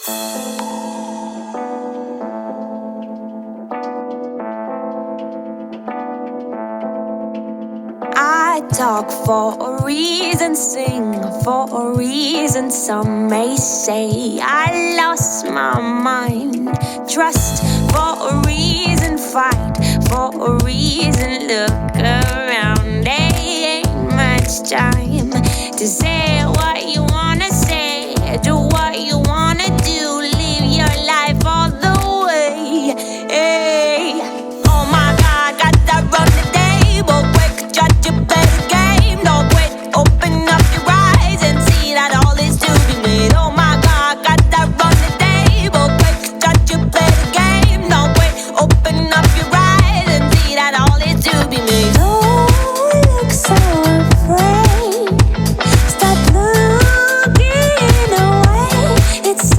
I talk for a reason, sing for a reason. Some may say I lost my mind. Trust for a reason, fight for a reason. Look around, there ain't much time to say what you wanna say, do what you wanna do, live your life all the way. Hey. Oh my God, got that run today, but quick, judge a better game. No quit, open up your eyes and see that all is to be made. Oh my God, got that run today, but quick, judge a better game. No quit, open up your eyes and see that all is to be made. Oh, look so afraid. Stop looking away. It's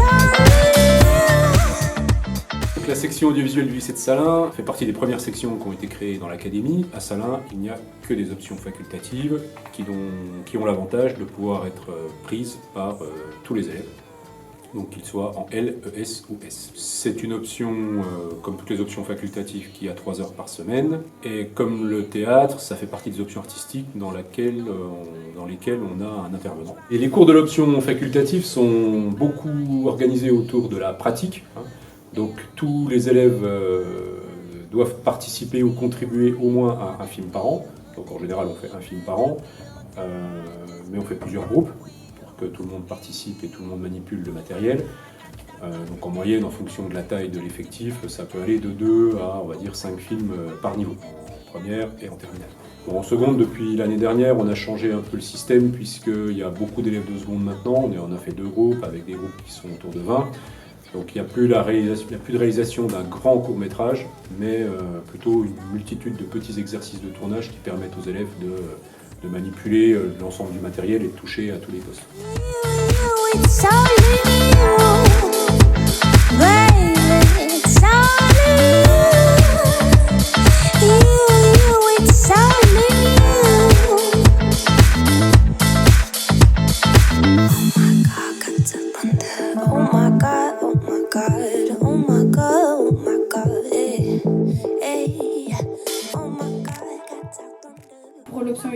La section audiovisuelle du lycée de Salins fait partie des premières sections qui ont été créées dans l'académie. À Salins, il n'y a que des options facultatives qui ont l'avantage de pouvoir être prises par tous les élèves, donc qu'ils soient en L, ES ou S. C'est une option, comme toutes les options facultatives, qui a 3 heures par semaine. Et comme le théâtre, ça fait partie des options artistiques dans lesquelles on a un intervenant. Et les cours de l'option facultative sont beaucoup organisés autour de la pratique. Donc tous les élèves doivent participer ou contribuer au moins à un film par an. Donc en général on fait un film par an, mais on fait plusieurs groupes pour que tout le monde participe et tout le monde manipule le matériel. Donc en moyenne, en fonction de la taille de l'effectif, ça peut aller de 2 à, on va dire, 5 films par niveau, en première et en terminale. Bon, en seconde, depuis l'année dernière, on a changé un peu le système puisqu'il y a beaucoup d'élèves de seconde maintenant. On a fait 2 groupes avec des groupes qui sont autour de 20. Donc il n'y a plus de réalisation d'un grand court-métrage, mais plutôt une multitude de petits exercices de tournage qui permettent aux élèves de manipuler l'ensemble du matériel et de toucher à tous les postes. Pour l'option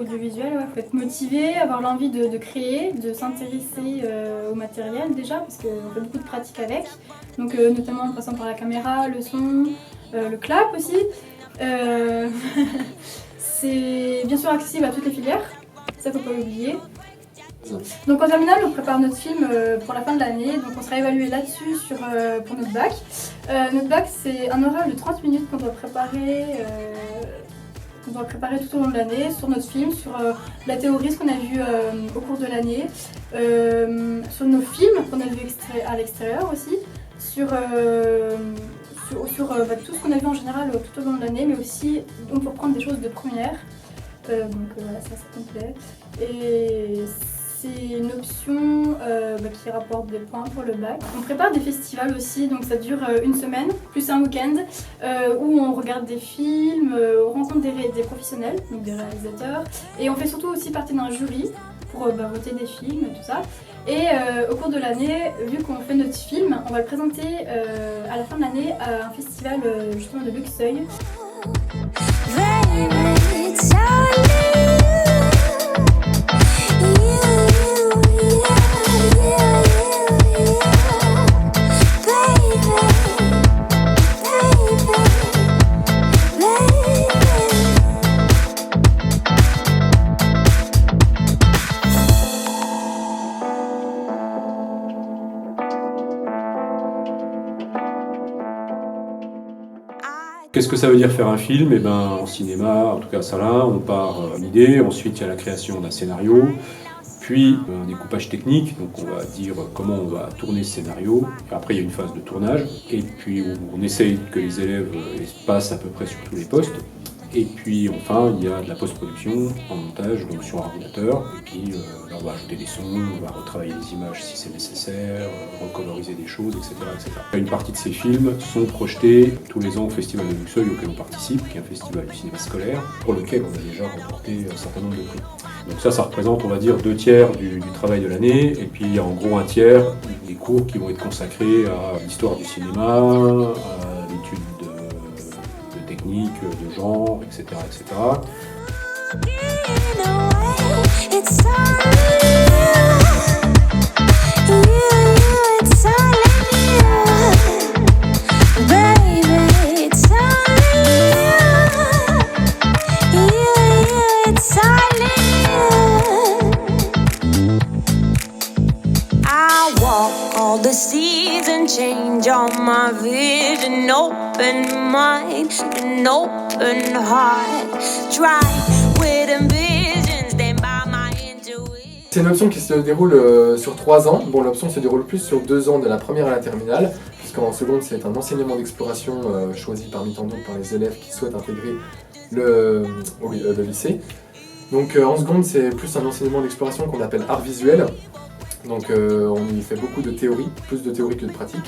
audiovisuelle, il faut être motivé, avoir l'envie de créer, de s'intéresser au matériel déjà, parce qu'on fait beaucoup de pratiques avec, donc notamment en passant par la caméra, le son, le clap aussi. C'est bien sûr accessible à toutes les filières, ça faut pas l'oublier. Donc en terminale, on prépare notre film pour la fin de l'année, donc on sera évalué là-dessus pour notre bac. Notre bac, c'est un horaire de 30 minutes qu'on doit préparer tout au long de l'année sur notre film, sur la théorie, ce qu'on a vu au cours de l'année, sur nos films qu'on a vu à l'extérieur aussi, sur tout ce qu'on a vu en général tout au long de l'année, mais aussi on peut reprendre des choses de première. Donc voilà, ça c'est complet. Et c'est une option qui rapporte des points pour le bac. On prépare des festivals aussi, donc ça dure une semaine, plus un week-end, où on regarde des films, on rencontre des professionnels, donc des réalisateurs, et on fait surtout aussi partie d'un jury pour voter des films, tout ça. Et au cours de l'année, vu qu'on fait notre film, on va le présenter à la fin de l'année à un festival justement de Luxeuil. Qu'est-ce que ça veut dire faire un film? Eh ben, en cinéma, en tout cas à Salins, on part d'une idée, ensuite il y a la création d'un scénario, puis un découpage technique, donc on va dire comment on va tourner ce scénario, et après il y a une phase de tournage, et puis on essaye que les élèves passent à peu près sur tous les postes, et puis enfin il y a de la post-production en montage, donc sur ordinateur, et puis là on va ajouter des sons, on va retravailler les images si c'est nécessaire, recoloriser des choses, etc., etc. Une partie de ces films sont projetés tous les ans au Festival de Luxeuil auquel on participe, qui est un festival du cinéma scolaire, pour lequel on a déjà remporté un certain nombre de prix. Donc ça représente, on va dire, 2/3 du travail de l'année, et puis il y a en gros 1/3 des cours qui vont être consacrés à l'histoire du cinéma, à l'étude de techniques, de genre, etc. etc. The seasons change on my vision, open mind, an open heart. Try with ambitions, then by my intuition. C'est une option qui se déroule sur 3 ans. Bon, l'option se déroule plus sur 2 ans de la première à la terminale, puisqu'en seconde, c'est un enseignement d'exploration choisi parmi tant d'autres par les élèves qui souhaitent intégrer le lycée. Donc en seconde, c'est plus un enseignement d'exploration qu'on appelle art visuel. Donc on y fait beaucoup de théorie, plus de théorie que de pratique,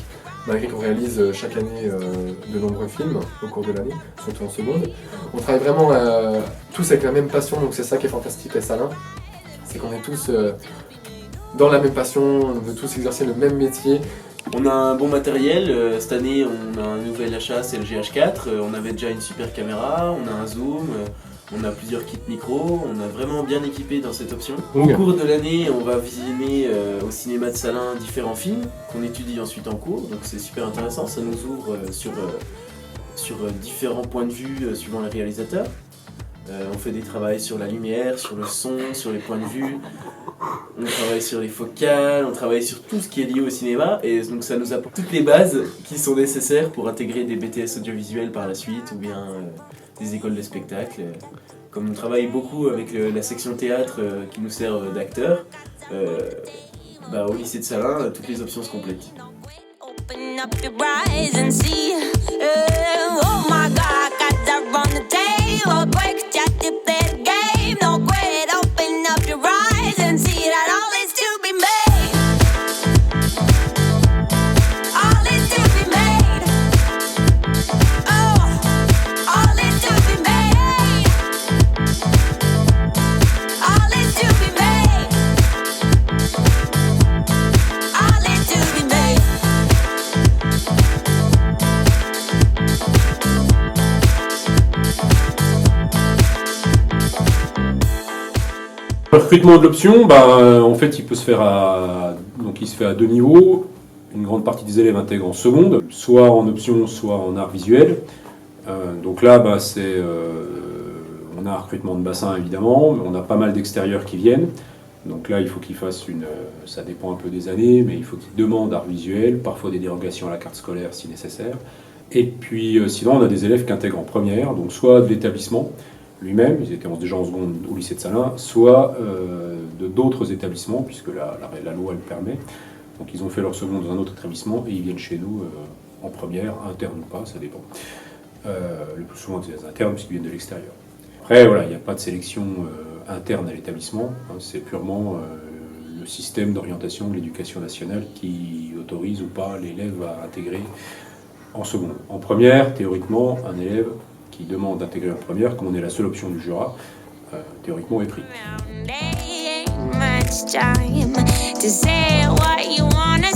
malgré qu'on réalise chaque année de nombreux films au cours de l'année, surtout en seconde. On travaille vraiment tous avec la même passion, donc c'est ça qui est fantastique à Salins, c'est qu'on est tous dans la même passion, on veut tous exercer le même métier. On a un bon matériel, cette année on a un nouvel achat, c'est le GH4, on avait déjà une super caméra, on a un zoom, on a plusieurs kits micro, on a vraiment bien équipé dans cette option. Au cours de l'année, on va visionner au cinéma de Salins différents films qu'on étudie ensuite en cours, donc c'est super intéressant, ça nous ouvre sur différents points de vue suivant les réalisateurs. On fait des travaux sur la lumière, sur le son, sur les points de vue, on travaille sur les focales, on travaille sur tout ce qui est lié au cinéma, et donc ça nous apporte toutes les bases qui sont nécessaires pour intégrer des BTS audiovisuels par la suite, ou bien des écoles de spectacle. Comme on travaille beaucoup avec la section théâtre qui nous sert d'acteur, au lycée de Salins, toutes les options se complètent. Open up your eyes and see. Oh my God, got that on the table. Break that you play the game. No quit. Open up your eyes and see that all is to be made. All is to be made. Oh, all is to be made. All is to be made. All is to be made. Le recrutement de l'option, en fait, il se fait à 2 niveaux. Une grande partie des élèves intègrent en seconde, soit en option, soit en art visuel. Donc là, on a un recrutement de bassin évidemment, mais on a pas mal d'extérieurs qui viennent. Donc là, il faut qu'ils fassent ça dépend un peu des années, mais il faut qu'ils demandent art visuel, parfois des dérogations à la carte scolaire si nécessaire. Et puis sinon, on a des élèves qui intègrent en première, donc soit de l'établissement lui-même, ils étaient déjà en seconde au lycée de Salins, soit de d'autres établissements, puisque la loi le permet. Donc ils ont fait leur seconde dans un autre établissement et ils viennent chez nous en première, interne ou pas, ça dépend. Le plus souvent c'est des internes puisqu'ils viennent de l'extérieur. Après voilà, il n'y a pas de sélection interne à l'établissement, c'est purement le système d'orientation de l'éducation nationale qui autorise ou pas l'élève à intégrer en seconde. En première, théoriquement, un élève qui demande d'intégrer en première, comme on est la seule option du Jura, théoriquement est pris. Much time to say what you wanna